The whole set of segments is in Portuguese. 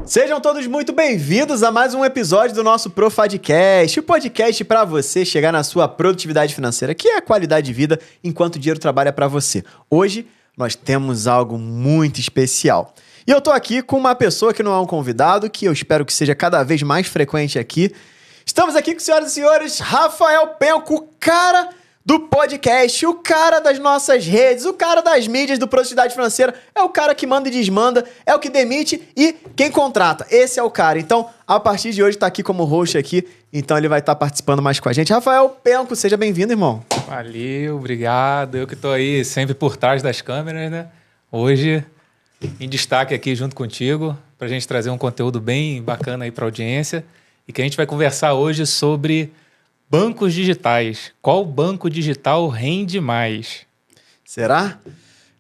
Sejam todos muito bem-vindos a mais um episódio do nosso Profadcast, o podcast para você chegar na sua produtividade financeira, que é a qualidade de vida enquanto o dinheiro trabalha para você. Hoje nós temos algo muito especial. E eu tô aqui com uma pessoa que não é um convidado, que eu espero que seja cada vez mais frequente aqui. Estamos aqui com, senhoras e senhores, Rafael Penco, o cara do podcast, o cara das nossas redes, o cara das mídias do Produtividade Financeira, é o cara que manda e desmanda, é o que demite e quem contrata. Esse é o cara. Então, a partir de hoje, tá aqui como host aqui, então ele vai estar participando mais com a gente. Rafael Penco, seja bem-vindo, irmão. Valeu, obrigado. Eu que tô aí sempre por trás das câmeras, né? Hoje, em destaque aqui junto contigo, pra gente trazer um conteúdo bem bacana aí pra audiência e que a gente vai conversar hoje sobre bancos digitais. Qual banco digital rende mais? Será?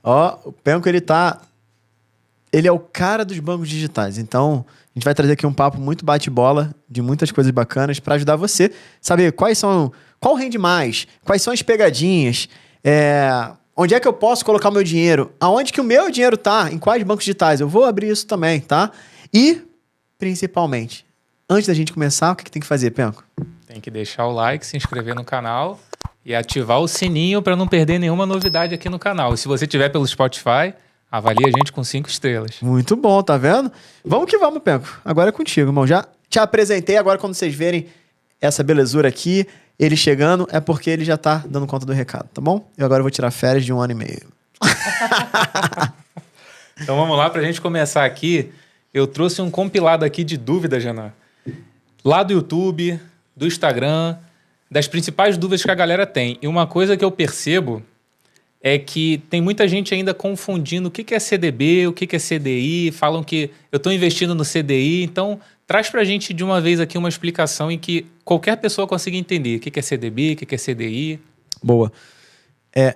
Ó, o Penco, ele é o cara dos bancos digitais. Então, a gente vai trazer aqui um papo muito bate-bola de muitas coisas bacanas para ajudar você a saber qual rende mais, quais são as pegadinhas, onde é que eu posso colocar o meu dinheiro, aonde que o meu dinheiro tá, em quais bancos digitais. Eu vou abrir isso também, tá? E, principalmente, antes da gente começar, o que tem que fazer, Penco? Tem que deixar o like, se inscrever no canal e ativar o sininho para não perder nenhuma novidade aqui no canal. E se você tiver pelo Spotify, avalie a gente com 5 estrelas. Muito bom, tá vendo? Vamos que vamos, Penco. Agora é contigo, irmão. Já te apresentei, agora quando vocês verem essa belezura aqui, ele chegando, é porque ele já tá dando conta do recado, tá bom? Eu agora vou tirar férias de 1 ano e meio. Então vamos lá, pra gente começar aqui. Eu trouxe um compilado aqui de dúvidas, Jana. Lá do YouTube, do Instagram, das principais dúvidas que a galera tem. E uma coisa que eu percebo é que tem muita gente ainda confundindo o que é CDB, o que é CDI, falam que eu estou investindo no CDI. Então, traz pra gente de uma vez aqui uma explicação em que qualquer pessoa consiga entender o que é CDB, o que é CDI. Boa.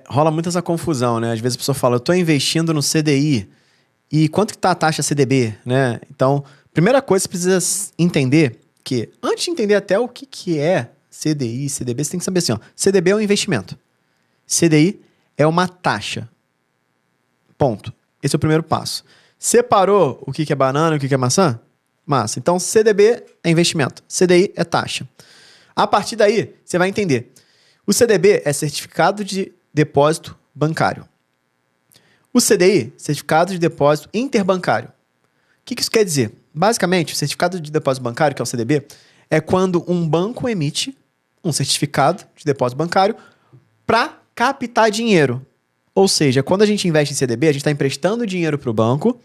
Rola muito essa confusão, né? Às vezes a pessoa fala, eu estou investindo no CDI. E quanto que tá a taxa CDB, né? Então, primeira coisa que você precisa entender que, antes de entender até o que é CDI, CDB, você tem que saber assim, ó, CDB é um investimento. CDI é uma taxa. Ponto. Esse é o primeiro passo. Separou o que é banana e o que é maçã? Massa. Então, CDB é investimento. CDI é taxa. A partir daí, você vai entender. O CDB é certificado de depósito bancário. O CDI, certificado de depósito interbancário. O que isso quer dizer? Basicamente, o certificado de depósito bancário, que é o CDB, é quando um banco emite um certificado de depósito bancário para captar dinheiro. Ou seja, quando a gente investe em CDB, a gente está emprestando dinheiro para o banco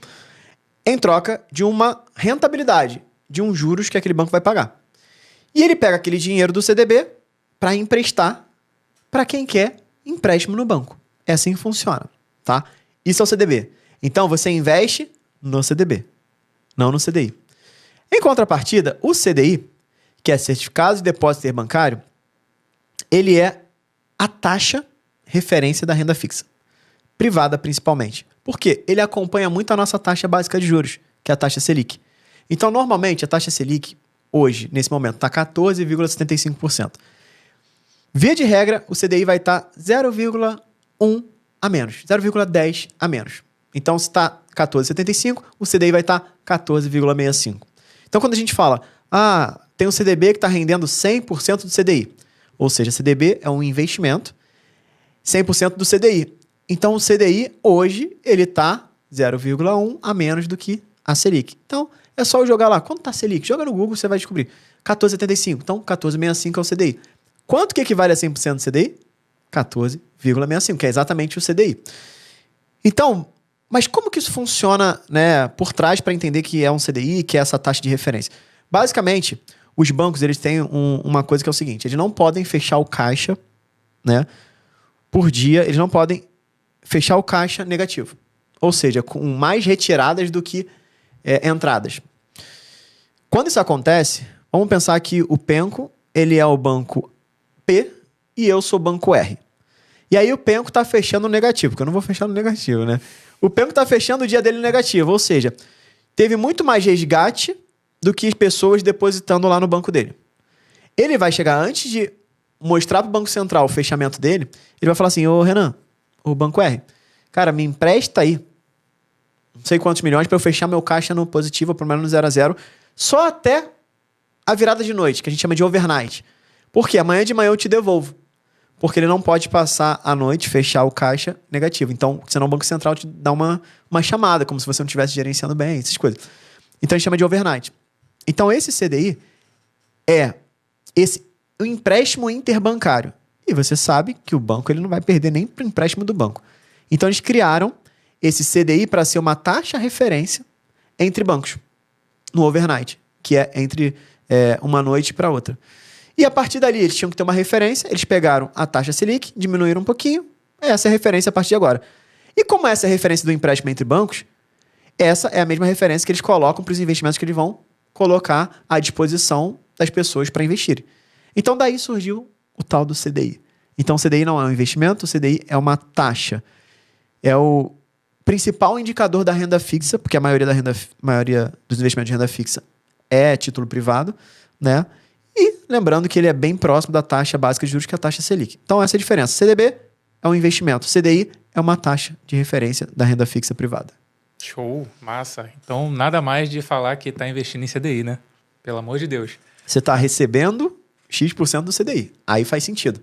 em troca de uma rentabilidade, de um juros que aquele banco vai pagar. E ele pega aquele dinheiro do CDB para emprestar para quem quer empréstimo no banco. É assim que funciona, tá? Isso é o CDB. Então, você investe no CDB, não no CDI. Em contrapartida, o CDI, que é Certificado de Depósito Interbancário, ele é a taxa referência da renda fixa, privada principalmente. Por quê? Ele acompanha muito a nossa taxa básica de juros, que é a taxa Selic. Então, normalmente, a taxa Selic, hoje, nesse momento, está 14,75%. Via de regra, o CDI vai estar 0,1 a menos, 0,10 a menos. Então, se está 14,75, o CDI vai estar 14,65. Então, quando a gente fala, tem um CDB que está rendendo 100% do CDI, ou seja, CDB é um investimento, 100% do CDI. Então, o CDI, hoje, ele está 0,1 a menos do que a Selic. Então, é só eu jogar lá. Quanto está a Selic? Joga no Google, você vai descobrir. 14,75. Então, 14,65 é o CDI. Quanto que equivale a 100% do CDI? 14,65, que é exatamente o CDI. Então, mas como que isso funciona, né, por trás para entender que é um CDI, que é essa taxa de referência? Basicamente, os bancos eles têm uma coisa que é o seguinte, eles não podem fechar o caixa, né, por dia, eles não podem fechar o caixa negativo. Ou seja, com mais retiradas do que entradas. Quando isso acontece, vamos pensar que o Penco, ele é o banco P e eu sou o banco R. E aí o Penco está fechando no negativo, porque eu não vou fechar no negativo, né? O Penco está fechando o dia dele no negativo, ou seja, teve muito mais resgate do que pessoas depositando lá no banco dele. Ele vai chegar antes de mostrar para o Banco Central o fechamento dele, ele vai falar assim, ô Renan, o Banco R, cara, me empresta aí não sei quantos milhões para eu fechar meu caixa no positivo, pelo menos no 0 a 0, só até a virada de noite, que a gente chama de overnight. Porque amanhã de manhã eu te devolvo. Porque ele não pode passar a noite, fechar o caixa negativo. Então, senão o Banco Central te dá uma chamada, como se você não estivesse gerenciando bem, essas coisas. Então, a gente chama de overnight. Então, esse CDI é o empréstimo interbancário. E você sabe que o banco ele não vai perder nem para o empréstimo do banco. Então, eles criaram esse CDI para ser uma taxa referência entre bancos, no overnight, que é entre uma noite para outra. E a partir dali, eles tinham que ter uma referência, eles pegaram a taxa Selic, diminuíram um pouquinho, essa é a referência a partir de agora. E como essa é a referência do empréstimo entre bancos, essa é a mesma referência que eles colocam para os investimentos que eles vão colocar à disposição das pessoas para investirem. Então, daí surgiu o tal do CDI. Então, o CDI não é um investimento, o CDI é uma taxa. É o principal indicador da renda fixa, porque a maioria dos investimentos de renda fixa é título privado, né? E lembrando que ele é bem próximo da taxa básica de juros, que é a taxa Selic. Então, essa é a diferença. CDB é um investimento, CDI é uma taxa de referência da renda fixa privada. Show, massa. Então, nada mais de falar que está investindo em CDI, né? Pelo amor de Deus. Você está recebendo X% do CDI. Aí faz sentido.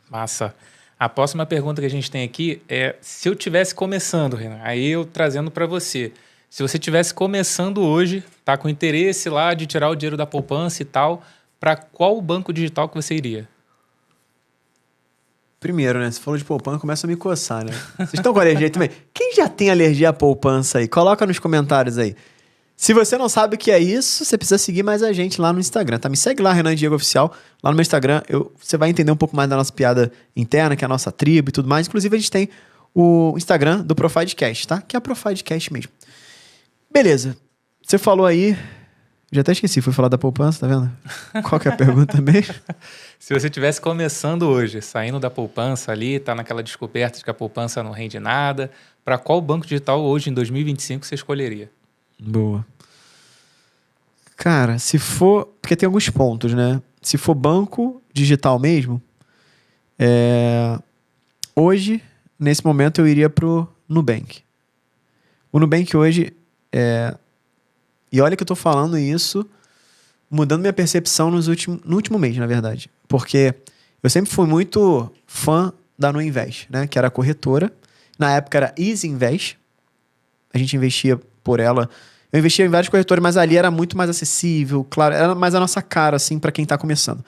Massa. A próxima pergunta que a gente tem aqui é: se eu estivesse começando, Renan, aí eu trazendo para você, se você estivesse começando hoje, tá com interesse lá de tirar o dinheiro da poupança e tal, para qual banco digital que você iria? Primeiro, né? Você falou de poupança, começa a me coçar, né? Vocês estão com alergia também? Quem já tem alergia à poupança aí? Coloca nos comentários aí. Se você não sabe o que é isso, você precisa seguir mais a gente lá no Instagram, tá? Me segue lá, Renan Diego Oficial. Lá no meu Instagram, você vai entender um pouco mais da nossa piada interna, que é a nossa tribo e tudo mais. Inclusive, a gente tem o Instagram do Profidecast, tá? Que é a Profidecast mesmo. Beleza. Você falou aí... Já até esqueci, fui falar da poupança, tá vendo? Qual que é a pergunta mesmo? Se você estivesse começando hoje, saindo da poupança ali, tá naquela descoberta de que a poupança não rende nada, para qual banco digital hoje, em 2025, você escolheria? Boa. Cara, se for... Porque tem alguns pontos, né? Se for banco digital mesmo, hoje, nesse momento, eu iria pro Nubank. O Nubank hoje E olha que eu tô falando isso, mudando minha percepção no último mês, na verdade. Porque eu sempre fui muito fã da Nuinvest, né? Que era a corretora. Na época era Easy Invest. A gente investia por ela. Eu investia em vários corretores, mas ali era muito mais acessível, claro. Era mais a nossa cara, assim, para quem tá começando.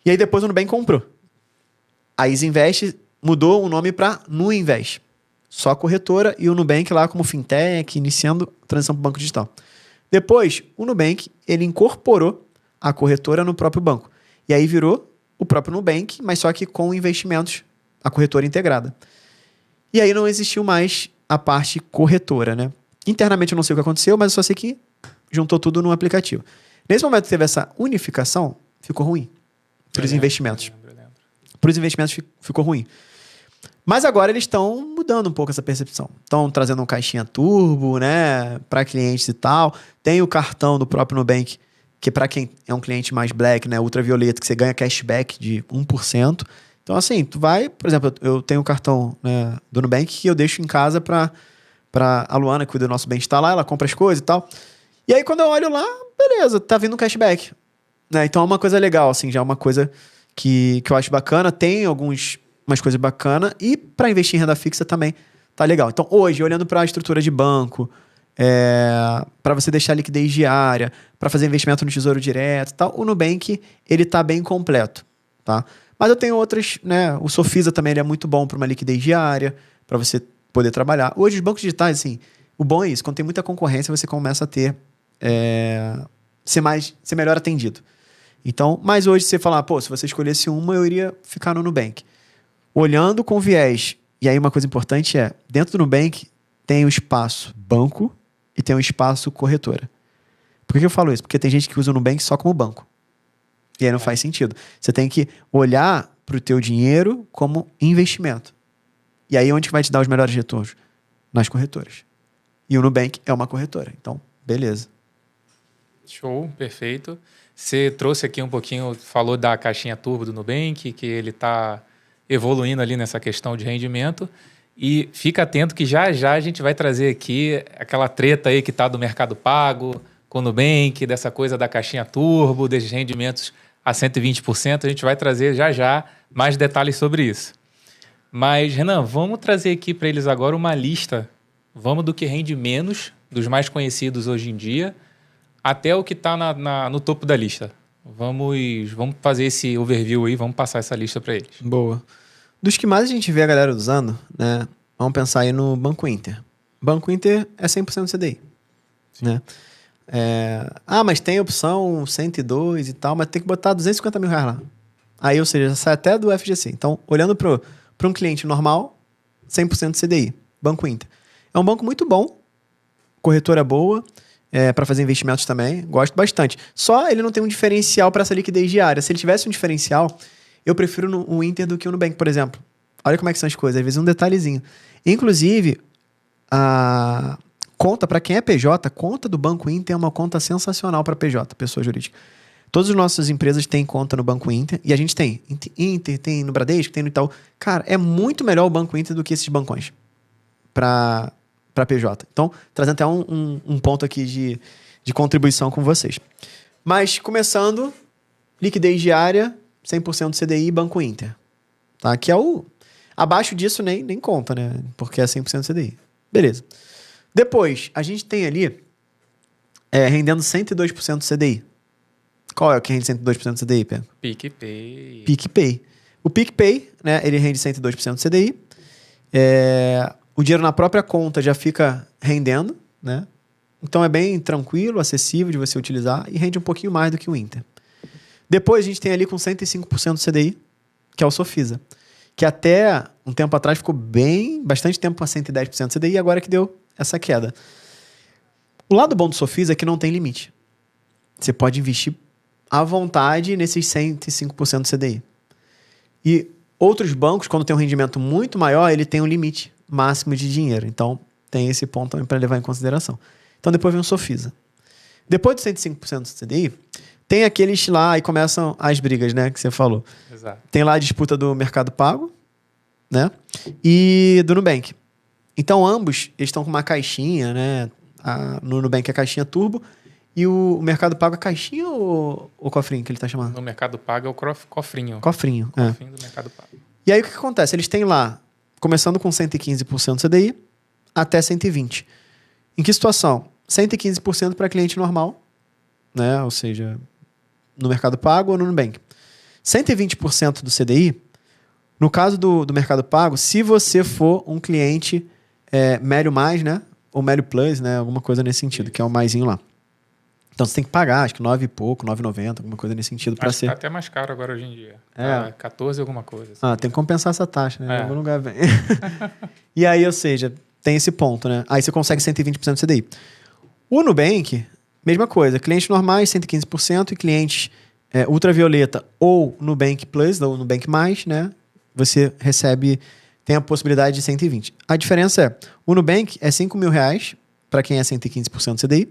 E aí depois o Nubank comprou. A Easy Invest mudou o nome para Nuinvest. Só a corretora e o Nubank lá como fintech, iniciando a transição para o banco digital. Depois, o Nubank, ele incorporou a corretora no próprio banco. E aí virou o próprio Nubank, mas só que com investimentos, a corretora integrada. E aí não existiu mais a parte corretora, né? Internamente eu não sei o que aconteceu, mas eu só sei que juntou tudo num aplicativo. Nesse momento que teve essa unificação, ficou ruim para os investimentos. Para os investimentos ficou ruim. Mas agora eles estão mudando um pouco essa percepção. Estão trazendo um caixinha turbo, né, para clientes e tal. Tem o cartão do próprio Nubank, que para quem é um cliente mais black, né, ultravioleta, que você ganha cashback de 1%. Então, assim, tu vai... Por exemplo, eu tenho um cartão, né, do Nubank que eu deixo em casa para a Luana, que cuida do nosso bem-estar lá, ela compra as coisas e tal. E aí, quando eu olho lá, beleza, tá vindo um cashback. Né? Então, é uma coisa legal, assim, já é uma coisa que eu acho bacana. Tem umas coisas bacanas. E para investir em renda fixa também tá legal. Então, hoje, olhando para a estrutura de banco, para você deixar liquidez diária, para fazer investimento no Tesouro Direto e tal, o Nubank, ele tá bem completo, tá? Mas eu tenho outras, né? O Sofisa também ele é muito bom para uma liquidez diária, para você poder trabalhar. Hoje, os bancos digitais, assim, o bom é isso. Quando tem muita concorrência, você começa a ter... ser melhor atendido. Então, mas hoje, você falar, pô, se você escolhesse uma, eu iria ficar no Nubank. Olhando com viés, e aí uma coisa importante é, dentro do Nubank tem o espaço banco e tem o espaço corretora. Por que eu falo isso? Porque tem gente que usa o Nubank só como banco. E aí não faz sentido. Você tem que olhar para o teu dinheiro como investimento. E aí onde que vai te dar os melhores retornos? Nas corretoras. E o Nubank é uma corretora. Então, beleza. Show, perfeito. Você trouxe aqui um pouquinho, falou da caixinha turbo do Nubank, que ele está evoluindo ali nessa questão de rendimento. E fica atento que já já a gente vai trazer aqui aquela treta aí que está do Mercado Pago, com o Nubank, dessa coisa da caixinha turbo, desses rendimentos a 120%. A gente vai trazer já já mais detalhes sobre isso. Mas, Renan, vamos trazer aqui para eles agora uma lista. Vamos do que rende menos, dos mais conhecidos hoje em dia, até o que está no topo da lista. Vamos fazer esse overview aí, vamos passar essa lista para eles. Boa. Dos que mais a gente vê a galera usando, né? Vamos pensar aí no Banco Inter. Banco Inter é 100% CDI. Né? Mas tem opção 102 e tal, mas tem que botar 250 mil reais lá. Aí, ou seja, sai até do FGC. Então, olhando para um cliente normal, 100% CDI. Banco Inter. É um banco muito bom, corretora boa, para fazer investimentos também. Gosto bastante. Só ele não tem um diferencial para essa liquidez diária. Se ele tivesse um diferencial, eu prefiro o Inter do que o Nubank, por exemplo. Olha como é que são as coisas. Às vezes um detalhezinho. Inclusive, a conta, para quem é PJ, conta do Banco Inter é uma conta sensacional para PJ, pessoa jurídica. Todas as nossas empresas têm conta no Banco Inter. E a gente tem Inter, tem no Bradesco, tem no Itaú. Cara, é muito melhor o Banco Inter do que esses bancões para PJ. Então, trazendo até um ponto aqui de contribuição com vocês. Mas, começando, liquidez diária, 100% CDI, Banco Inter. Tá? Que é o... Abaixo disso nem conta, né? Porque é 100% CDI. Beleza. Depois, a gente tem ali rendendo 102% CDI. Qual é o que rende 102% CDI, Pé? PicPay. PicPay. O PicPay, né, ele rende 102% CDI. O dinheiro na própria conta já fica rendendo, né? Então é bem tranquilo, acessível de você utilizar e rende um pouquinho mais do que o Inter. Depois a gente tem ali com 105% CDI, que é o Sofisa, que até um tempo atrás ficou bastante tempo com 110% CDI e agora que deu essa queda. O lado bom do Sofisa é que não tem limite. Você pode investir à vontade nesses 105% CDI. E outros bancos, quando tem um rendimento muito maior, ele tem um limite máximo de dinheiro. Então, tem esse ponto também para levar em consideração. Então, depois vem o Sofisa. Depois de 105% do CDI, tem aqueles lá e começam as brigas, né? Que você falou. Exato. Tem lá a disputa do Mercado Pago, né? E do Nubank. Então, ambos eles estão com uma caixinha, né? No Nubank é a caixinha turbo. E o Mercado Pago é a caixinha ou o cofrinho que ele está chamando? No Mercado Pago é o cofrinho. Cofrinho. Cofrinho do Mercado Pago. E aí o que acontece? Eles têm lá, começando com 115% CDI até 120%. Em que situação? 115% para cliente normal, né? Ou seja, no Mercado Pago ou no Nubank. 120% do CDI, no caso do Mercado Pago, se você for um cliente médio mais, né? Ou médio plus, né? Alguma coisa nesse sentido, que é o maisinho lá. Então você tem que pagar, acho que 9 e pouco, 9,90, alguma coisa nesse sentido para ser. Tá até mais caro agora hoje em dia. 14 alguma coisa. Assim. Tem que compensar essa taxa, né? Em algum lugar vem. E aí, ou seja, tem esse ponto, né? Aí você consegue 120% do CDI. O Nubank, mesma coisa. Clientes normais, 115%, e clientes ultravioleta ou Nubank Plus, ou Nubank Mais, né? Você tem a possibilidade de 120%. A diferença é, o Nubank é R$5 mil para quem é 115% do CDI,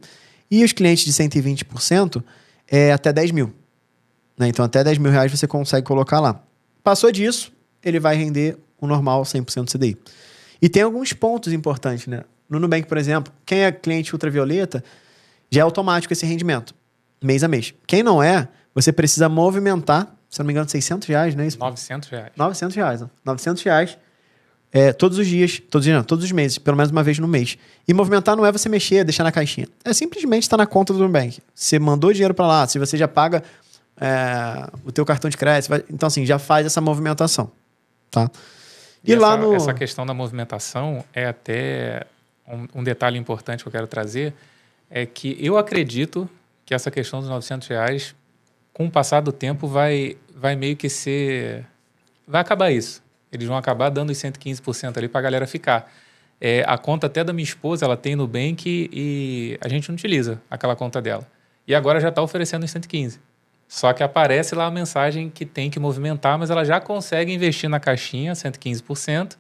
e os clientes de 120% é até 10 mil. Né? Então, até 10 mil reais você consegue colocar lá. Passou disso, ele vai render o normal 100% do CDI. E tem alguns pontos importantes, né? No Nubank, por exemplo, quem é cliente ultravioleta, já é automático esse rendimento, mês a mês. Quem não é, você precisa movimentar, se eu não me engano, R$600, não é isso? R$900. R$900, né? R$900 todos os dias, todos os meses, pelo menos uma vez no mês. E movimentar não é você mexer, deixar na caixinha. É simplesmente estar na conta do Nubank. Você mandou dinheiro para lá, se você já paga o teu cartão de crédito, então assim, já faz essa movimentação. Tá? E lá essa questão da movimentação é até um detalhe importante que eu quero trazer, é que eu acredito que essa questão dos R$900, com o passar do tempo, vai meio que ser... Vai acabar isso. Eles vão acabar dando os 115% ali para a galera ficar. A conta até da minha esposa, ela tem Nubank e a gente não utiliza aquela conta dela. E agora já está oferecendo os 115%. Só que aparece lá a mensagem que tem que movimentar, mas ela já consegue investir na caixinha, 115%.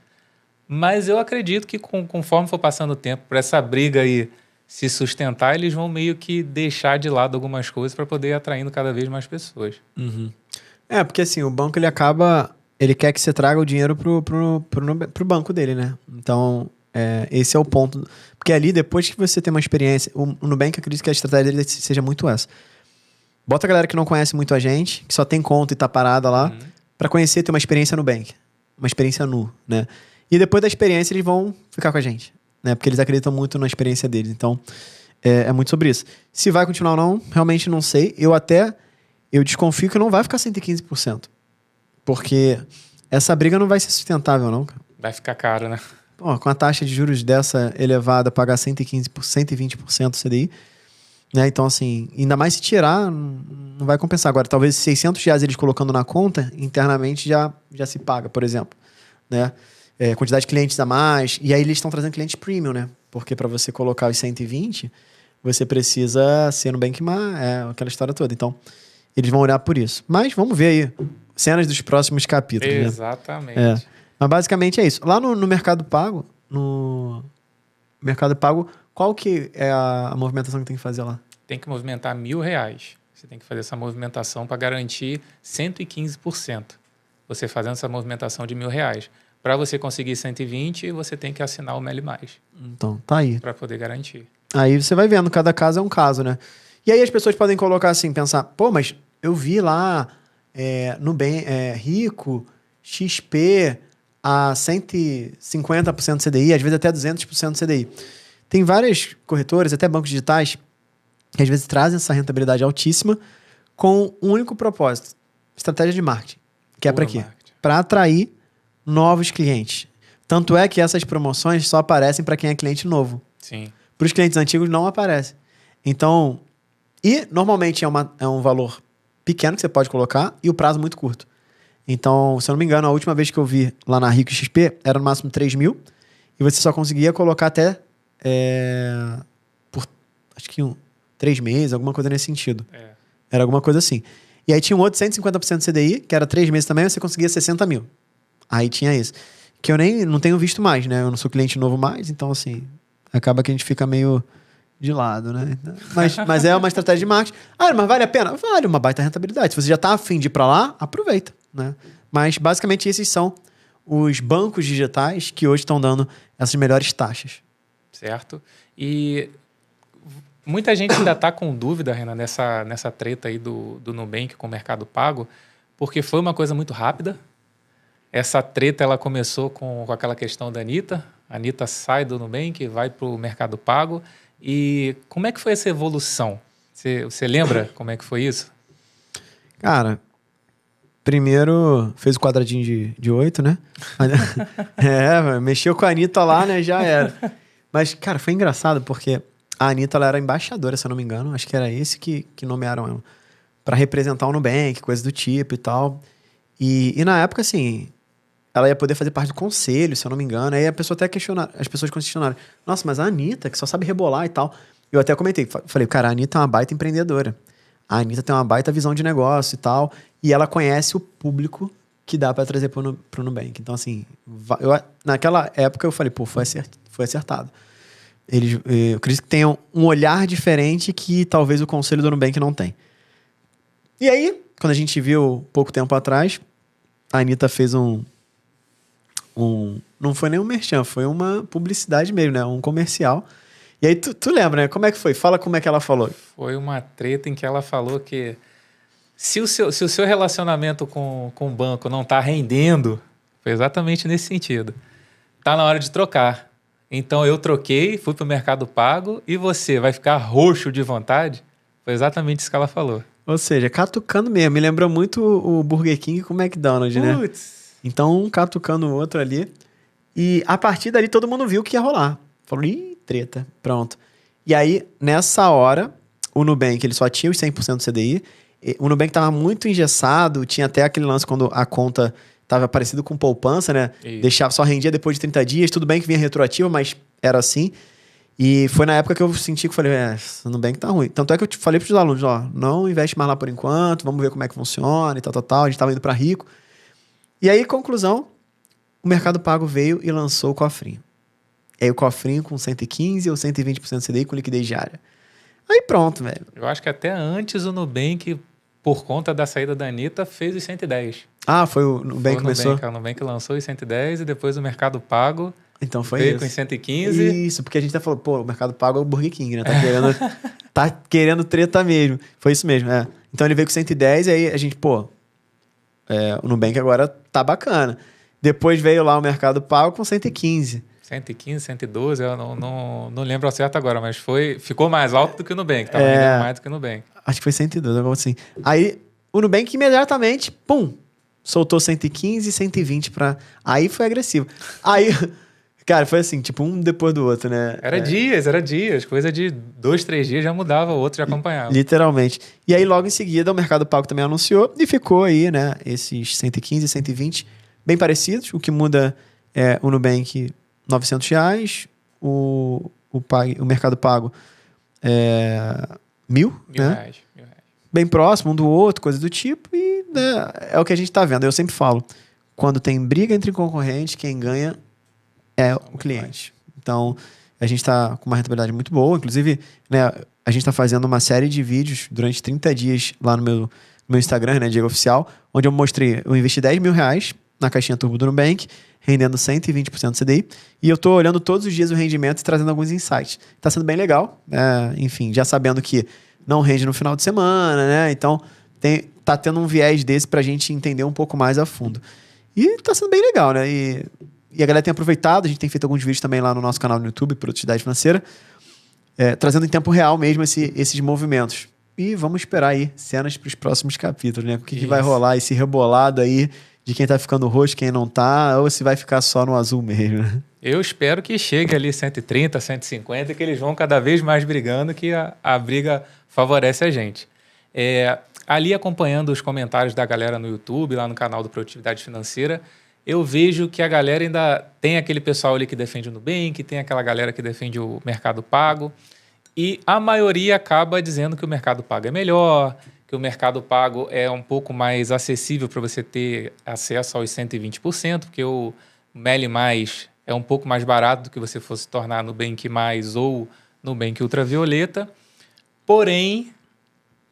Mas eu acredito que conforme for passando o tempo, por essa briga aí se sustentar, eles vão meio que deixar de lado algumas coisas para poder ir atraindo cada vez mais pessoas. Porque assim, o banco ele quer que você traga o dinheiro pro banco dele, né? Então, esse é o ponto. Porque ali, depois que você tem uma experiência, o Nubank, eu acredito que a estratégia dele seja muito essa. Bota a galera que não conhece muito a gente, que só tem conta e tá parada lá, para conhecer, ter uma experiência no Nubank. Uma experiência né? E depois da experiência, eles vão ficar com a gente, né? Porque eles acreditam muito na experiência deles. Então, é muito sobre isso. Se vai continuar ou não, realmente não sei. Eu desconfio que não vai ficar 115%. Porque essa briga não vai ser sustentável, não, cara. Vai ficar caro, né? Pô, com a taxa de juros dessa elevada, pagar 120% do CDI, né? Então, assim, ainda mais se tirar, não vai compensar. Agora, talvez R$600 eles colocando na conta, internamente já se paga, por exemplo, né? Quantidade de clientes a mais. E aí eles estão trazendo clientes premium, né? Porque para você colocar os 120, você precisa ser no Nubank, aquela história toda. Então, eles vão olhar por isso. Mas vamos ver aí cenas dos próximos capítulos. Exatamente. Né? Mas basicamente é isso. Lá no Mercado Pago, qual que é a movimentação que tem que fazer lá? Tem que movimentar R$1.000. Você tem que fazer essa movimentação para garantir 115%. Você fazendo essa movimentação de R$1.000. Para você conseguir 120, você tem que assinar o MELI+. Então, tá aí. Para poder garantir. Aí você vai vendo, cada caso é um caso, né? E aí as pessoas podem colocar assim, pensar, pô, mas eu vi lá Rico, XP a 150% CDI, às vezes até 200% CDI. Tem várias corretoras, até bancos digitais, que às vezes trazem essa rentabilidade altíssima com um único propósito, estratégia de marketing. Que é para quê? Para atrair novos clientes. Tanto é que essas promoções só aparecem para quem é cliente novo. Sim. Para os clientes antigos não aparecem. Então, e normalmente é um valor pequeno que você pode colocar e o prazo muito curto. Então, se eu não me engano, a última vez que eu vi lá na Rico XP era no máximo 3 mil e você só conseguia colocar até por acho que 3 meses, alguma coisa nesse sentido. Era alguma coisa assim. E aí tinha um outro 150% CDI, que era 3 meses também, você conseguia 60 mil. Aí tinha isso. Que eu nem não tenho visto mais, né? Eu não sou cliente novo mais, então assim, acaba que a gente fica meio de lado, né? Mas é uma estratégia de marketing. Mas vale a pena? Vale, uma baita rentabilidade. Se você já está afim de ir para lá, aproveita, né? Mas basicamente esses são os bancos digitais que hoje estão dando essas melhores taxas. Certo. E muita gente ainda está com dúvida, Renan, nessa treta aí do Nubank com o Mercado Pago, porque foi uma coisa muito rápida. Essa treta ela começou com aquela questão da Anitta. A Anitta sai do Nubank, vai para o Mercado Pago. E como é que foi essa evolução? Você lembra como é que foi isso? Cara, primeiro fez o quadradinho de 8, né? Mexeu com a Anitta lá, né? Já era. Mas, cara, foi engraçado porque a Anitta ela era embaixadora, se eu não me engano. Acho que era esse que nomearam ela. Pra representar o Nubank, coisa do tipo e tal. E na época, assim, ela ia poder fazer parte do conselho, se eu não me engano. Aí a pessoa até as pessoas questionaram. Nossa, mas a Anitta, que só sabe rebolar e tal. Eu até comentei, falei, cara, a Anitta é uma baita empreendedora. A Anitta tem uma baita visão de negócio e tal. E ela conhece o público que dá pra trazer pro Nubank. Então, assim, naquela época eu falei, pô, foi acertado. Eu acredito que tenham um olhar diferente que talvez o conselho do Nubank não tem. E aí, quando a gente viu pouco tempo atrás, a Anitta fez não foi nem um merchan, foi uma publicidade mesmo, né? Um comercial. E aí, tu lembra, né? Como é que foi? Fala como é que ela falou. Foi uma treta em que ela falou que se o seu relacionamento com o banco não tá rendendo, foi exatamente nesse sentido. Tá na hora de trocar. Então eu troquei, fui pro Mercado Pago e você vai ficar roxo de vontade? Foi exatamente isso que ela falou. Ou seja, catucando mesmo. Me lembrou muito o Burger King com o McDonald's, né? Então, um catucando o outro ali. E a partir dali todo mundo viu que ia rolar. Falou, ih, treta, pronto. E aí, nessa hora, o Nubank ele só tinha os 100% do CDI. O Nubank estava muito engessado. Tinha até aquele lance quando a conta estava parecido com poupança, né? Deixava, só rendia depois de 30 dias. Tudo bem que vinha retroativo, mas era assim. E foi na época que eu senti que falei, o Nubank tá ruim. Tanto é que eu falei pros alunos, não investe mais lá por enquanto, vamos ver como é que funciona e tal. A gente tava indo para Rico. E aí, conclusão, o Mercado Pago veio e lançou o cofrinho. E aí o cofrinho com 115 ou 120% CDI com liquidez diária. Aí pronto, velho. Eu acho que até antes o Nubank, por conta da saída da Anitta, fez os 110. Ah, foi o Nubank que começou? O Nubank lançou os 110 e depois o Mercado Pago então foi veio isso. com os 115. Isso, porque a gente tá falando, pô, o Mercado Pago é o Burger King, né? Tá querendo treta mesmo. Foi isso mesmo, é. Então ele veio com 110 e aí a gente, pô, o Nubank agora tá bacana. Depois veio lá o Mercado Pago com 115. 115, 112, eu não lembro ao certo agora, mas ficou mais alto do que o Nubank, tava rendendo mais do que o Nubank. Acho que foi 112, algo assim. Aí o Nubank imediatamente, pum, soltou 115 e 120 pra... Aí foi agressivo. Aí, cara, foi assim, tipo, um depois do outro, né? Era dias. Coisa de 2, 3 dias já mudava, o outro já acompanhava. Literalmente. E aí, logo em seguida, o Mercado Pago também anunciou e ficou aí, né? Esses 115 e 120 bem parecidos. O que muda é o Nubank R$900, o Mercado Pago R$1.000, né? R$1.000. Bem próximo um do outro, coisa do tipo, e né, é o que a gente tá vendo. Eu sempre falo, quando tem briga entre concorrentes, quem ganha é o cliente. Então, a gente tá com uma rentabilidade muito boa, inclusive, né, a gente tá fazendo uma série de vídeos durante 30 dias lá no meu Instagram, né, Diego Oficial, onde eu investi R$10.000 na caixinha Turbo do Nubank, rendendo 120% do CDI, e eu tô olhando todos os dias o rendimento e trazendo alguns insights. Tá sendo bem legal, enfim, já sabendo que não rende no final de semana, né? Então, tá tendo um viés desse pra gente entender um pouco mais a fundo. E tá sendo bem legal, né? E a galera tem aproveitado, a gente tem feito alguns vídeos também lá no nosso canal no YouTube, Produtividade Financeira, trazendo em tempo real mesmo esses movimentos. E vamos esperar aí cenas pros próximos capítulos, né? O que vai rolar, esse rebolado aí de quem tá ficando roxo, quem não tá, ou se vai ficar só no azul mesmo, né? Eu espero que chegue ali 130, 150, que eles vão cada vez mais brigando, que a briga favorece a gente. Ali acompanhando os comentários da galera no YouTube, lá no canal do Produtividade Financeira, eu vejo que a galera ainda tem aquele pessoal ali que defende o Nubank, tem aquela galera que defende o Mercado Pago, e a maioria acaba dizendo que o Mercado Pago é melhor, que o Mercado Pago é um pouco mais acessível para você ter acesso aos 120%, porque o Meli Mais é um pouco mais barato do que você fosse tornar Nubank Mais ou Nubank Ultravioleta. Porém,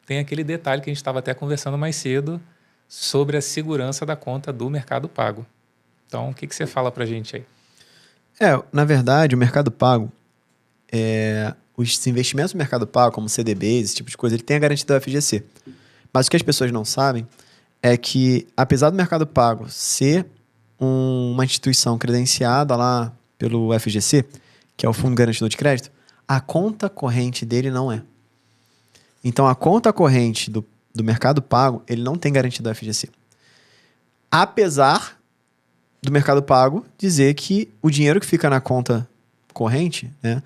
tem aquele detalhe que a gente estava até conversando mais cedo sobre a segurança da conta do Mercado Pago. Então, o que você fala para a gente aí? Na verdade, o Mercado Pago, os investimentos do Mercado Pago, como CDBs, esse tipo de coisa, ele tem a garantia da FGC. Mas o que as pessoas não sabem é que, apesar do Mercado Pago ser uma instituição credenciada lá pelo FGC, que é o Fundo Garantidor de Crédito, a conta corrente dele não é. Então, a conta corrente do Mercado Pago, ele não tem garantia do FGC. Apesar do Mercado Pago dizer que o dinheiro que fica na conta corrente, né,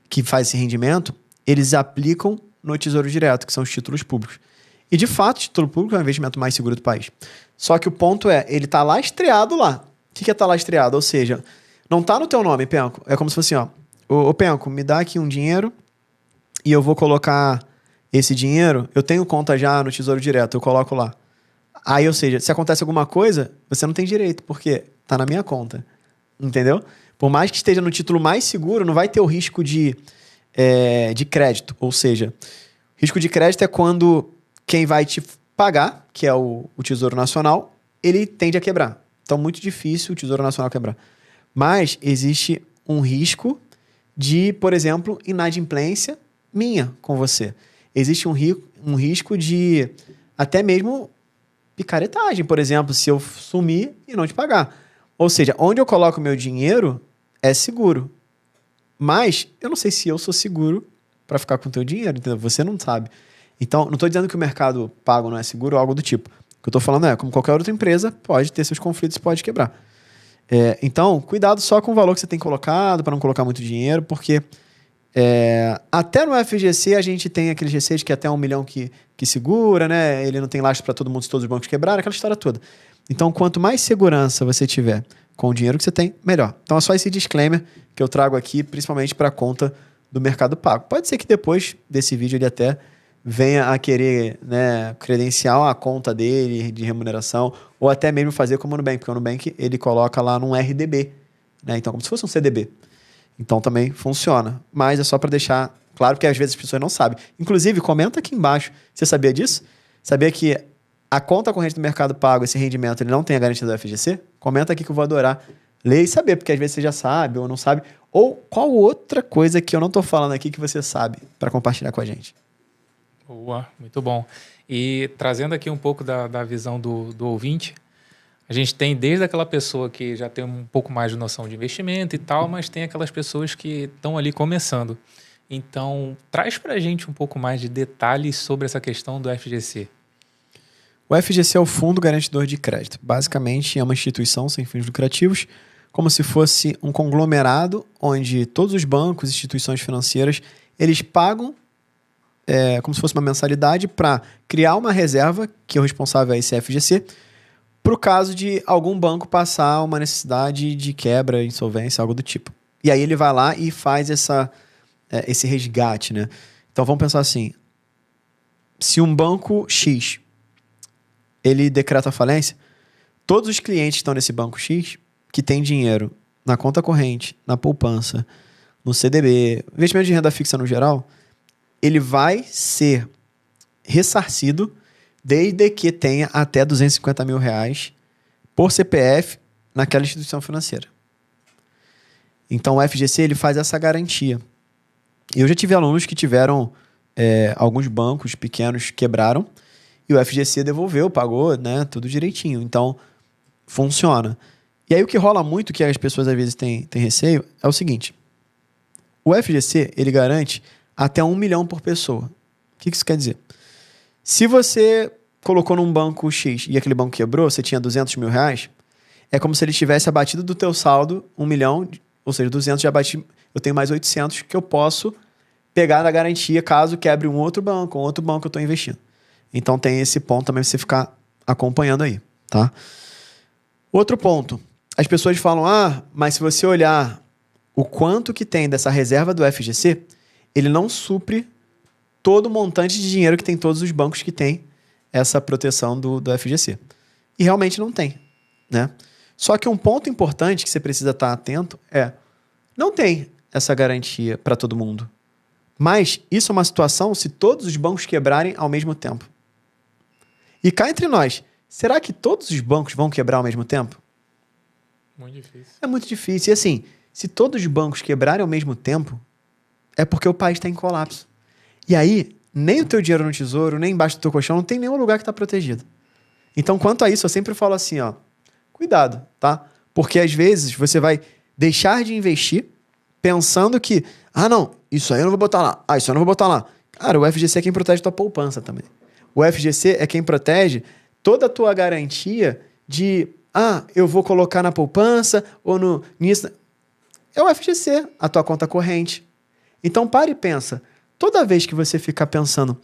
que faz esse rendimento, eles aplicam no Tesouro Direto, que são os títulos públicos. E, de fato, o título público é o investimento mais seguro do país. Só que o ponto ele tá lastreado lá. O que é tá lastreado? Ou seja, não tá no teu nome, Penco. É como se fosse, ô Penco, me dá aqui um dinheiro e eu vou colocar esse dinheiro, eu tenho conta já no Tesouro Direto, eu coloco lá. Aí, ou seja, se acontece alguma coisa, você não tem direito, porque tá na minha conta. Entendeu? Por mais que esteja no título mais seguro, não vai ter o risco de crédito. Ou seja, risco de crédito é quando quem vai te pagar, que é o Tesouro Nacional, ele tende a quebrar. Então, muito difícil o Tesouro Nacional quebrar. Mas existe um risco de, por exemplo, inadimplência minha com você. Existe um risco de até mesmo picaretagem, por exemplo, se eu sumir e não te pagar. Ou seja, onde eu coloco meu dinheiro é seguro. Mas eu não sei se eu sou seguro para ficar com o teu dinheiro, entendeu? Você não sabe. Então, não estou dizendo que o Mercado Pago não é seguro ou algo do tipo. O que eu estou falando como qualquer outra empresa, pode ter seus conflitos e pode quebrar. Então, cuidado só com o valor que você tem colocado, para não colocar muito dinheiro, porque até no FGC a gente tem aqueles receios que até 1 milhão que segura, né? Ele não tem lastro para todo mundo se todos os bancos quebrarem, aquela história toda. Então, quanto mais segurança você tiver com o dinheiro que você tem, melhor. Então, é só esse disclaimer que eu trago aqui, principalmente para a conta do Mercado Pago. Pode ser que depois desse vídeo ele até venha a querer, né, credenciar a conta dele de remuneração, ou até mesmo fazer como o Nubank, porque o Nubank ele coloca lá num RDB, né? Então, como se fosse um CDB. Então também funciona. Mas é só para deixar claro, porque às vezes as pessoas não sabem. Inclusive, comenta aqui embaixo. Você sabia disso? Sabia que a conta corrente do Mercado Pago, esse rendimento, ele não tem a garantia do FGC? Comenta aqui que eu vou adorar ler e saber, porque às vezes você já sabe ou não sabe. Ou qual outra coisa que eu não estou falando aqui que você sabe para compartilhar com a gente. Boa, muito bom. E trazendo aqui um pouco da visão do ouvinte, a gente tem desde aquela pessoa que já tem um pouco mais de noção de investimento e tal, mas tem aquelas pessoas que estão ali começando. Então, traz para a gente um pouco mais de detalhes sobre essa questão do FGC. O FGC é o Fundo Garantidor de Crédito. Basicamente, é uma instituição sem fins lucrativos, como se fosse um conglomerado onde todos os bancos, instituições financeiras, eles pagam como se fosse uma mensalidade para criar uma reserva, que é o responsável a esse FGC, para o caso de algum banco passar uma necessidade de quebra, insolvência, algo do tipo. E aí ele vai lá e faz esse resgate, né? Então vamos pensar assim, se um banco X, ele decreta a falência, todos os clientes que estão nesse banco X, que tem dinheiro na conta corrente, na poupança, no CDB, investimento de renda fixa no geral, ele vai ser ressarcido desde que tenha até R$250 mil por CPF naquela instituição financeira. Então o FGC ele faz essa garantia. Eu já tive alunos que tiveram alguns bancos pequenos quebraram e o FGC devolveu, pagou, né, tudo direitinho. Então funciona. E aí o que rola muito, que as pessoas às vezes têm receio, é o seguinte. O FGC ele garante até 1 milhão por pessoa. O que isso quer dizer? Se você colocou num banco X e aquele banco quebrou, você tinha R$200 mil, é como se ele tivesse abatido do teu saldo 1 milhão, ou seja, 200 já abati, eu tenho mais 800 que eu posso pegar na garantia caso quebre um outro banco eu estou investindo. Então tem esse ponto também pra você ficar acompanhando aí, tá? Outro ponto, as pessoas falam, mas se você olhar o quanto que tem dessa reserva do FGC, ele não supre todo o montante de dinheiro que tem todos os bancos que têm essa proteção do FGC. E realmente não tem, né? Só que um ponto importante que você precisa estar atento não tem essa garantia para todo mundo. Mas isso é uma situação se todos os bancos quebrarem ao mesmo tempo. E cá entre nós, será que todos os bancos vão quebrar ao mesmo tempo? Muito difícil. É muito difícil. E assim, se todos os bancos quebrarem ao mesmo tempo, é porque o país está em colapso. E aí, nem o teu dinheiro no tesouro, nem embaixo do teu colchão, não tem nenhum lugar que está protegido. Então, quanto a isso, eu sempre falo assim, cuidado, tá? Porque às vezes você vai deixar de investir pensando que, não, isso aí eu não vou botar lá. Isso aí eu não vou botar lá. Cara, o FGC é quem protege tua poupança também. O FGC é quem protege toda a tua garantia de, eu vou colocar na poupança ou nisso. É o FGC, a tua conta corrente. Então, pare e pensa. Toda vez que você ficar pensando,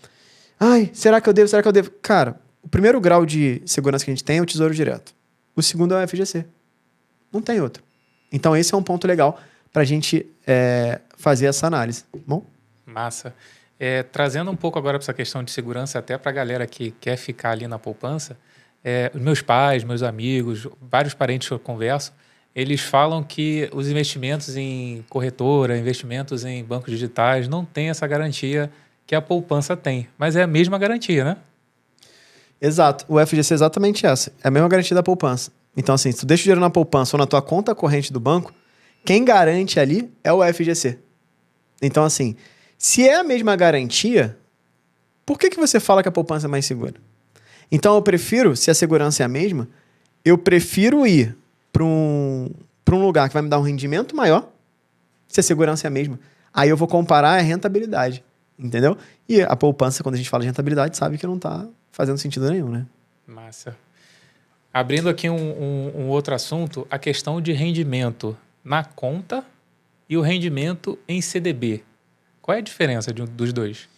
será que eu devo? Será que eu devo? Cara, o primeiro grau de segurança que a gente tem é o Tesouro Direto. O segundo é o FGC. Não tem outro. Então, esse é um ponto legal para a gente fazer essa análise. Bom? Massa. Trazendo um pouco agora para essa questão de segurança, até para a galera que quer ficar ali na poupança, os meus pais, meus amigos, vários parentes que eu converso, eles falam que os investimentos em corretora, investimentos em bancos digitais não têm essa garantia que a poupança tem. Mas é a mesma garantia, né? Exato. O FGC é exatamente essa. É a mesma garantia da poupança. Então, assim, se tu deixa o dinheiro na poupança ou na tua conta corrente do banco, quem garante ali é o FGC. Então, assim, se é a mesma garantia, por que você fala que a poupança é mais segura? Então, eu prefiro, se a segurança é a mesma, eu prefiro ir para um lugar que vai me dar um rendimento maior, se a segurança é a mesma. Aí eu vou comparar a rentabilidade, entendeu? E a poupança, quando a gente fala de rentabilidade, sabe que não está fazendo sentido nenhum, né? Massa. Abrindo aqui um outro assunto, a questão de rendimento na conta e o rendimento em CDB. Qual é a diferença dos dois?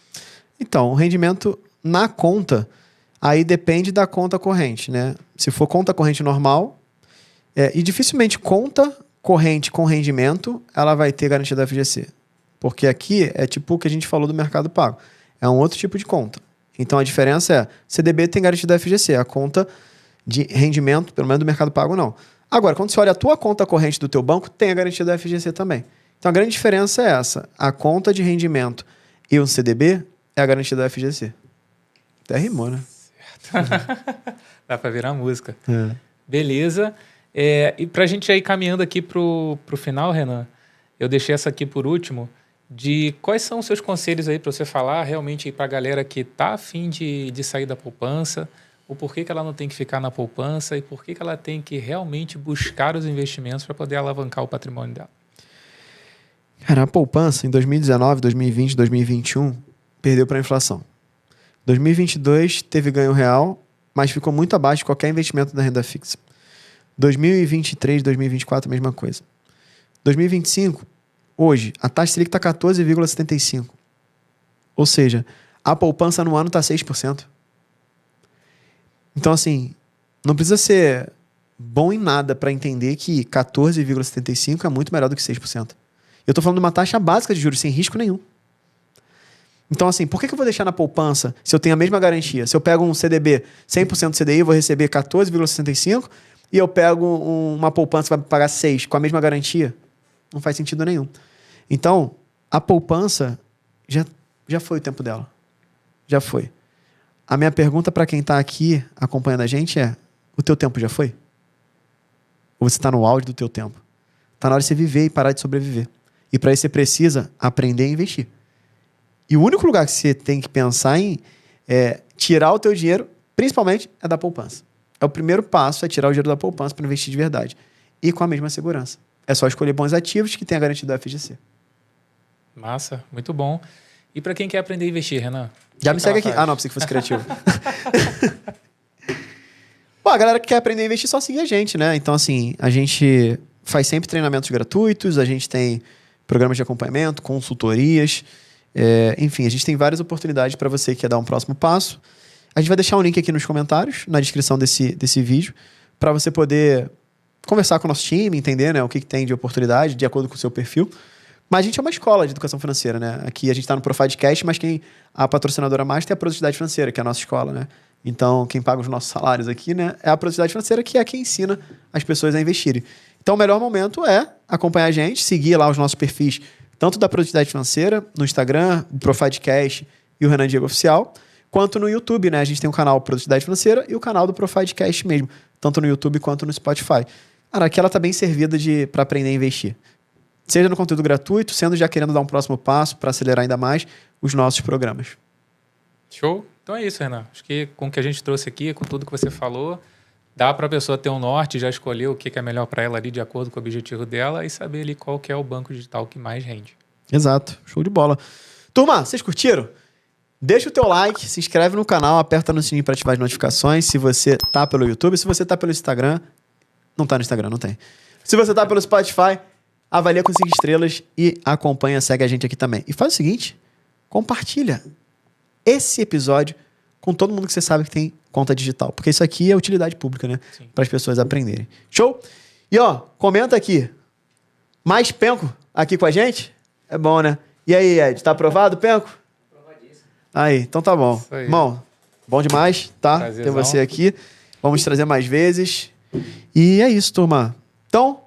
Então, o rendimento na conta, aí depende da conta corrente, né? Se for conta corrente normal, e dificilmente conta corrente com rendimento, ela vai ter garantia da FGC. Porque aqui é tipo o que a gente falou do Mercado Pago. É um outro tipo de conta. Então, a diferença é, CDB tem garantia da FGC, a conta de rendimento, pelo menos do Mercado Pago, não. Agora, quando você olha a tua conta corrente do teu banco, tem a garantia da FGC também. Então a grande diferença é essa. A conta de rendimento e um CDB é a garantia da FGC. Até rimou, né? Dá para virar música. É. Beleza. E para a gente ir caminhando aqui pro final, Renan, eu deixei essa aqui por último, de quais são os seus conselhos aí para você falar realmente para a galera que tá afim de sair da poupança, o porquê que ela não tem que ficar na poupança e por que ela tem que realmente buscar os investimentos para poder alavancar o patrimônio dela. Cara, a poupança em 2019, 2020, 2021 perdeu para a inflação. 2022 teve ganho real, mas ficou muito abaixo de qualquer investimento da renda fixa. 2023, 2024, a mesma coisa. 2025, hoje, a taxa Selic está 14,75%. Ou seja, a poupança no ano está 6%. Então, assim, não precisa ser bom em nada para entender que 14,75% é muito melhor do que 6%. Eu estou falando de uma taxa básica de juros, sem risco nenhum. Então, assim, por que eu vou deixar na poupança se eu tenho a mesma garantia? Se eu pego um CDB 100% CDI, eu vou receber 14,65%, e eu pego uma poupança que vai pagar 6% com a mesma garantia? Não faz sentido nenhum. Então, a poupança já foi o tempo dela. Já foi. A minha pergunta para quem está aqui acompanhando a gente é: o teu tempo já foi? Ou você está no auge do teu tempo? Está na hora de você viver e parar de sobreviver. E para isso você precisa aprender a investir. E o único lugar que você tem que pensar em tirar o teu dinheiro, principalmente, é da poupança. É o primeiro passo, é tirar o dinheiro da poupança para investir de verdade. E com a mesma segurança. É só escolher bons ativos que tem a garantia do FGC. Massa, muito bom. E para quem quer aprender a investir, Renan? Já me segue aqui. Ah, não, pensei que fosse criativo. Bom, a galera que quer aprender a investir só seguir a gente, né? Então, assim, a gente faz sempre treinamentos gratuitos, a gente tem programas de acompanhamento, consultorias, enfim, a gente tem várias oportunidades para você que quer dar um próximo passo. A gente vai deixar um link aqui nos comentários, na descrição desse vídeo, para você poder conversar com o nosso time, entender, né, o que tem de oportunidade de acordo com o seu perfil. Mas a gente é uma escola de educação financeira, né? Aqui a gente está no Profidcast, mas a patrocinadora master é a Produtividade Financeira, que é a nossa escola, né? Então, quem paga os nossos salários aqui, né, é a Produtividade Financeira, que é quem ensina as pessoas a investirem. Então, o melhor momento é acompanhar a gente, seguir lá os nossos perfis, tanto da Produtividade Financeira, no Instagram, o Profidcast e o Renan Diego Oficial, quanto no YouTube, né? A gente tem o canal Produtividade Financeira e o canal do Profidcast mesmo, tanto no YouTube quanto no Spotify. Cara, aqui ela está bem servida para aprender a investir. Seja no conteúdo gratuito, sendo já querendo dar um próximo passo para acelerar ainda mais os nossos programas. Show? Então é isso, Renan. Acho que com o que a gente trouxe aqui, com tudo que você falou, dá para a pessoa ter um norte, já escolher o que é melhor para ela ali de acordo com o objetivo dela e saber ali qual que é o banco digital que mais rende. Exato. Show de bola. Turma, vocês curtiram? Deixa o teu like, se inscreve no canal, aperta no sininho para ativar as notificações. Se você tá pelo YouTube, se você tá pelo Instagram... Não tá no Instagram, não tem. Se você tá pelo Spotify, avalia com 5 estrelas e acompanha, segue a gente aqui também. E faz o seguinte, compartilha esse episódio com todo mundo que você sabe que tem conta digital. Porque isso aqui é utilidade pública, né? Para as pessoas aprenderem. Show? E ó, comenta aqui. Mais Penco aqui com a gente? É bom, né? E aí, Ed, tá aprovado, Penco? Aprovadíssimo. Aí, então tá bom. Irmão, bom demais, tá? Prazerzão. Ter você aqui. Vamos trazer mais vezes. E é isso, turma. Então,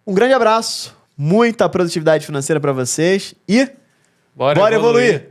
um grande abraço, muita produtividade financeira para vocês e bora evoluir.